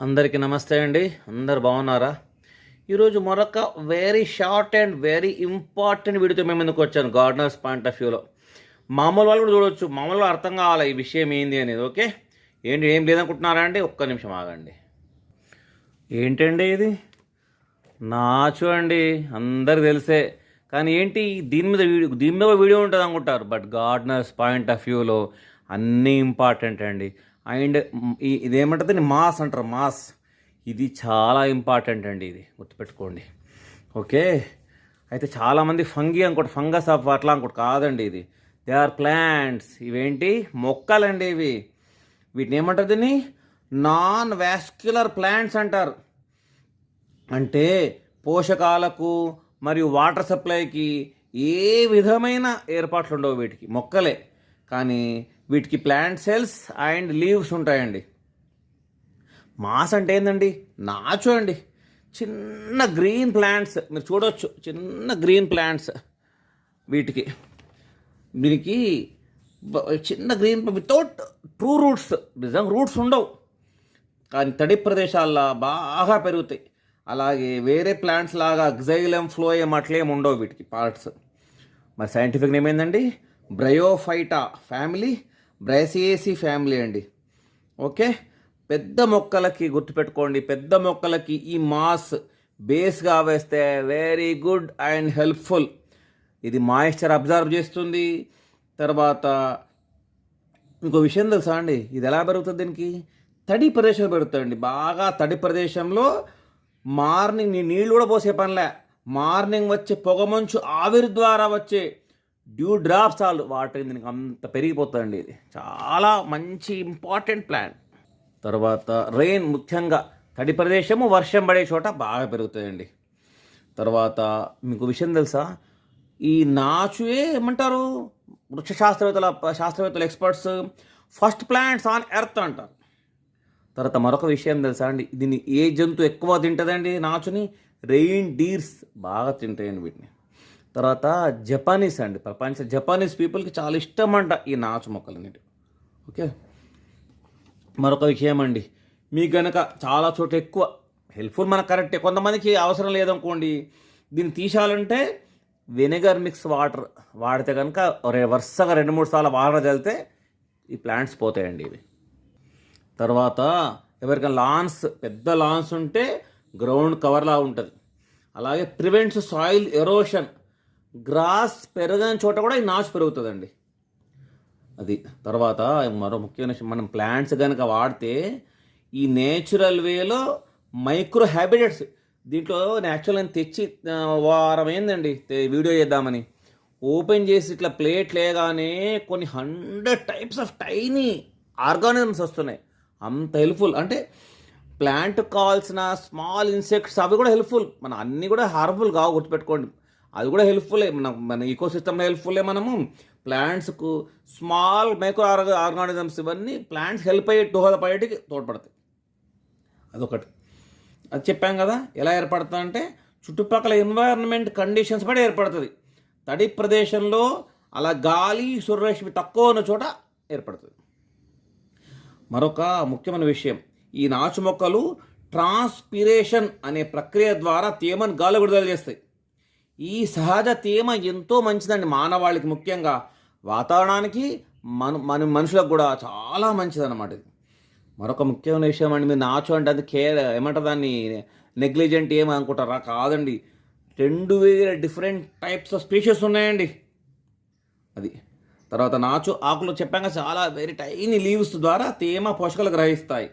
అందరికీ నమస్తే అండి. అందరు బాగున్నారా? ఈరోజు మరొక very short and very important వీడియోతో మేము ముందుకు వచ్చాను. గార్డెనర్స్ పాయింట్ ఆఫ్ వ్యూలో మామూలు వాళ్ళు కూడా చూడవచ్చు. మామూలు అర్థం కావాలి ఈ విషయం ఏంది అనేది. ఓకే, ఏంటి ఏం లేదనుకుంటున్నారా అండి? ఒక్క నిమిషం ఆగండి. ఏంటండి ఇది? నాచు అండి, అందరికి తెలిసే. కానీ ఏంటి దీని మీద వీడియో ఉంటుంది అనుకుంటారు. బట్ గార్డెనర్స్ పాయింట్ ఆఫ్ వ్యూలో అన్నీ ఇంపార్టెంట్ అండి. అండ్ ఇదేమంటుంది, మాస్ అంటారు. మాస్ ఇది చాలా ఇంపార్టెంట్ అండి, ఇది గుర్తుపెట్టుకోండి. ఓకే, అయితే చాలామంది ఫంగి అనుకోండి, ఫంగస్ ఆఫ్ అట్లా అనుకోండి. కాదండి, ఇది దే ఆర్ ప్లాంట్స్. ఇవేంటి మొక్కలండి ఇవి. వీటిని ఏమంటారు? దీన్ని నాన్ వాస్క్యులర్ ప్లాంట్స్ అంటారు. అంటే పోషకాలకు మరియు వాటర్ సప్లైకి ఏ విధమైన ఏర్పాట్లు ఉండవు వీటికి, మొక్కలే. కానీ వీటికి ప్లాంట్ సెల్స్ అండ్ లీవ్స్ ఉంటాయండి. మాస్ అంటే ఏందండి? నాచు అండి. చిన్న గ్రీన్ ప్లాంట్స్ మీరు చూడవచ్చు, చిన్న గ్రీన్ ప్లాంట్స్. దీనికి చిన్న గ్రీన్ వితౌట్ ట్రూ రూట్స్. నిజంగా రూట్స్ ఉండవు, కానీ తడి ప్రదేశాల్లో బాగా పెరుగుతాయి. అలాగే వేరే ప్లాంట్స్ లాగా ఎగ్జైలం ఫ్లోయం అట్లేం ఉండవు వీటికి పార్ట్స్. మరి సైంటిఫిక్ నేమ్ ఏందండి? బ్రయోఫైటా ఫ్యామిలీ, బ్రైసియేసి ఫ్యామిలీ అండి. ఓకే, పెద్ద మొక్కలకి గుర్తుపెట్టుకోండి, పెద్ద మొక్కలకి ఈ మాస్ బేస్గా వేస్తే వెరీ గుడ్ అండ్ హెల్ప్ఫుల్. ఇది మాయిశ్చర్ అబ్జర్వ్ చేస్తుంది. తర్వాత ఇంకో విషయం తెలుసా అండి, ఇది ఎలా పెరుగుతుంది? దీనికి తడి ప్రదేశంలో పెరుగుతుందండి. బాగా తడి ప్రదేశంలో మార్నింగ్ నీళ్ళు కూడా పోసే పనిలే. మార్నింగ్ వచ్చే పొగమంచు ఆవిరి ద్వారా వచ్చే డ్యూ డ్రాప్స్ చాలు వాటర్ దీనికి అంత పెరిగిపోతుందండి. ఇది చాలా మంచి ఇంపార్టెంట్ ప్లాంట్. తర్వాత రెయిన్, ముఖ్యంగా తడి ప్రదేశము వర్షం పడే చోట బాగా పెరుగుతాయండి. తర్వాత మీకు విషయం తెలుసా, ఈ నాచుయే ఏమంటారు వృక్ష శాస్త్రవేత్తలు experts first plants on earth అంటారు. తర్వాత మరొక విషయం తెలుసా అండి, దీన్ని ఏ జంతువు ఎక్కువ తింటుందండి? నాచుని రెయిన్ డీర్స్ బాగా తింటాయండి వీటిని. తర్వాత జపానీస్ అండి, జపానీస్ పీపుల్కి చాలా ఇష్టం అంట ఈ నాచు మొక్కలన్నిటి. ఓకే, మరొక విషయం అండి, మీకు కనుక చాలా చోట్ల ఎక్కువ హెల్ప్ఫుల్, మనకు కరెక్టే. కొంతమందికి అవసరం లేదనుకోండి, దీన్ని తీసాలంటే వెనిగర్ మిక్స్ వాటర్ వాడితే కనుక వరుసగా 2-3 సార్లు వాటర్ చల్లితే ఈ ప్లాంట్స్ పోతాయండి ఇవి. తర్వాత ఎవరికైనా లాన్స్, పెద్ద లాన్స్ ఉంటే గ్రౌండ్ కవర్లా ఉంటుంది. అలాగే ప్రివెంట్స్ సాయిల్ ఎరోషన్. గ్రాస్ పెరగని చోట కూడా ఈ నాచు పెరుగుతుందండి. అది తర్వాత మరో ముఖ్యమైన విషయం, మనం ప్లాంట్స్ కనుక వాడితే ఈ నేచురల్ వేలో మైక్రో హ్యాబిటెట్స్, దీంట్లో న్యాచురల్ అని తెచ్చి వారం ఏందండి వీడియో చేద్దామని ఓపెన్ చేసి ఇట్లా ప్లేట్ లేగానే కొన్ని 100 టైప్స్ ఆఫ్ టైనీ ఆర్గానిజమ్స్ వస్తున్నాయి. అంత హెల్ప్ఫుల్. అంటే ప్లాంట్ కావాల్సిన స్మాల్ ఇన్సెక్ట్స్ అవి కూడా హెల్ప్ఫుల్. మన అన్నీ కూడా హార్మ్ఫుల్ కావు, గుర్తుపెట్టుకోండి. అది కూడా హెల్ప్ఫుల్లే, మన ఈకో సిస్టమ్లో హెల్ప్ఫుల్లే. మనము ప్లాంట్స్కు స్మాల్ మైక్రో ఆర్గానిజమ్స్ ఇవన్నీ ప్లాంట్స్ హెల్ప్ అయ్యే దోహదపడేటికి తోడ్పడతాయి. అదొకటి. అది చెప్పాం కదా ఎలా ఏర్పడుతుంది అంటే చుట్టుపక్కల ఎన్వైరన్మెంట్ కండిషన్స్ బట్టి ఏర్పడుతుంది. తడి ప్రదేశంలో అలా గాలి సూర్యరశ్మి తక్కువ ఉన్న చోట ఏర్పడుతుంది. మరొక ముఖ్యమైన విషయం, ఈ నాచు మొక్కలు ట్రాన్స్పిరేషన్ అనే ప్రక్రియ ద్వారా తేమను గాలి విడుదల చేస్తాయి. ఈ సహజ తేమ ఎంతో మంచిదండి మానవాళికి, ముఖ్యంగా వాతావరణానికి, మనుషులకు కూడా చాలా మంచిది అన్నమాట ఇది. మరొక ముఖ్యమైన విషయం అండి, మీరు నాచు అంటే అది కేర్ ఏమంటారు, దాన్ని నెగ్లిజెంట్ ఏమనుకుంటారా? కాదండి, 2000 డిఫరెంట్ టైప్స్ ఆఫ్ స్పీషీస్ ఉన్నాయండి. అది తర్వాత నాచు ఆకులు చెప్పాక చాలా వెరీ టైనీ లీవ్స్ ద్వారా తేమ పోషకాలు గ్రహిస్తాయి.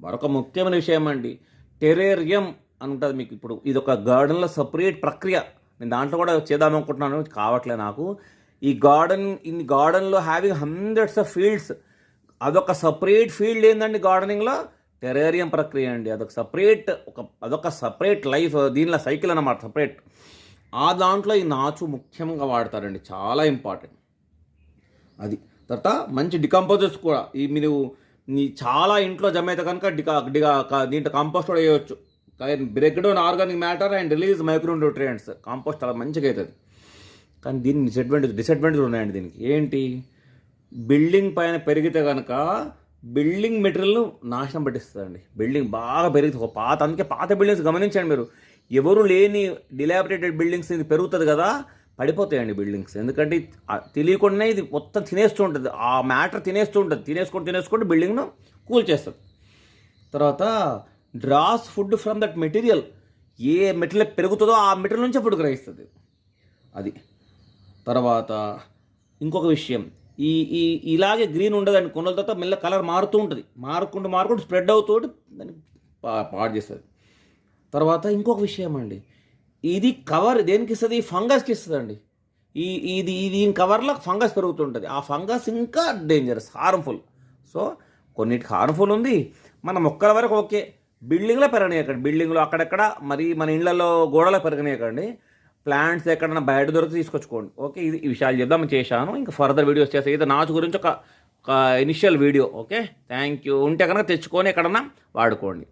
మరొక ముఖ్యమైన విషయం అండి, టెరేరియం అని ఉంటుంది మీకు. ఇప్పుడు ఇది ఒక గార్డెన్లో సపరేట్ ప్రక్రియ. నేను దాంట్లో కూడా చేద్దామనుకుంటున్నాను, కావట్లే నాకు. ఈ గార్డెన్లో హ్యావింగ్ హండ్రెడ్స్ ఆఫ్ ఫీల్డ్స్, అదొక సపరేట్ ఫీల్డ్ ఏందండి గార్డెనింగ్లో? టెరేరియం ప్రక్రియ అండి. అదొక సపరేట్ లైఫ్, దీనిలో సైకిల్ అన్నమాట, సపరేట్. ఆ దాంట్లో ఈ నాచు ముఖ్యంగా వాడతారండి, చాలా ఇంపార్టెంట్. అది తర్వాత మంచి డికంపోజర్స్ కూడా మీరు చాలా ఇంట్లో జమ అయితే కనుక దీంట్లో కాంపోస్ట్ కూడా వేయవచ్చు. Break down organic matter and release micro nutrients. Compost చాలా మంచిగా అవుతుంది. కానీ దీని డిసడ్వాంటేజ్ ఉన్నాయండి దీనికి. ఏంటి? బిల్డింగ్ పైన పెరిగితే కనుక బిల్డింగ్ మెటీరియల్ నాశనం పట్టిస్తుందండి. బిల్డింగ్ బాగా పెరుగుతుంది. ఒక అందుకే పాత బిల్డింగ్స్ గమనించండి మీరు, ఎవరు లేని డిలాబరేటెడ్ బిల్డింగ్స్ ఇది పెరుగుతుంది కదా, పడిపోతాయండి బిల్డింగ్స్. ఎందుకంటే తెలియకుండానే ఇది మొత్తం తినేస్తూ ఉంటుంది, ఆ మ్యాటర్ తినేస్తూ ఉంటుంది, తినేసుకుంటూ బిల్డింగ్ను కూల్ చేస్తుంది. తర్వాత draws food from that material, ఏ మెటీరియల్ పెరుగుతుందో ఆ మెటీరియల్ నుంచే ఫుడ్ గ్రహిస్తుంది అది. తర్వాత ఇంకొక విషయం, ఈ ఈ ఇలాగే గ్రీన్ ఉండదండి, కొన్న తర్వాత మెల్ల కలర్ మారుతూ ఉంటుంది, మారుకుంటూ స్ప్రెడ్ అవుతూ దాన్ని పాడు చేస్తుంది. తర్వాత ఇంకొక విషయం అండి, ఇది కవర్ దేనికి ఇస్తుంది? ఫంగస్కి ఇస్తుంది అండి. దీని కవర్లో ఫంగస్ పెరుగుతుంటుంది, ఆ ఫంగస్ ఇంకా డేంజరస్, హార్మ్ఫుల్. సో కొన్నిటికి హార్మ్ఫుల్ ఉంది, మన మొక్కల వరకు ఓకే. బిల్డింగ్లో పెరగనీయకండి, బిల్డింగ్లో అక్కడెక్కడ, మరి మన ఇళ్లలో గోడలో పెరగనీయకండి. ప్లాంట్స్ ఎక్కడన్నా బయట దొరికి తీసుకొచ్చుకోండి. ఓకే, ఇది ఈ విషయాలు చెప్దామని చేశాను. ఇంకా ఫర్దర్ వీడియోస్ చేస్తాను. ఇది నాచు గురించి ఒక initial video. Okay, thank you. ఉంటే కనుక తెచ్చుకొని ఎక్కడన్నా వాడుకోండి.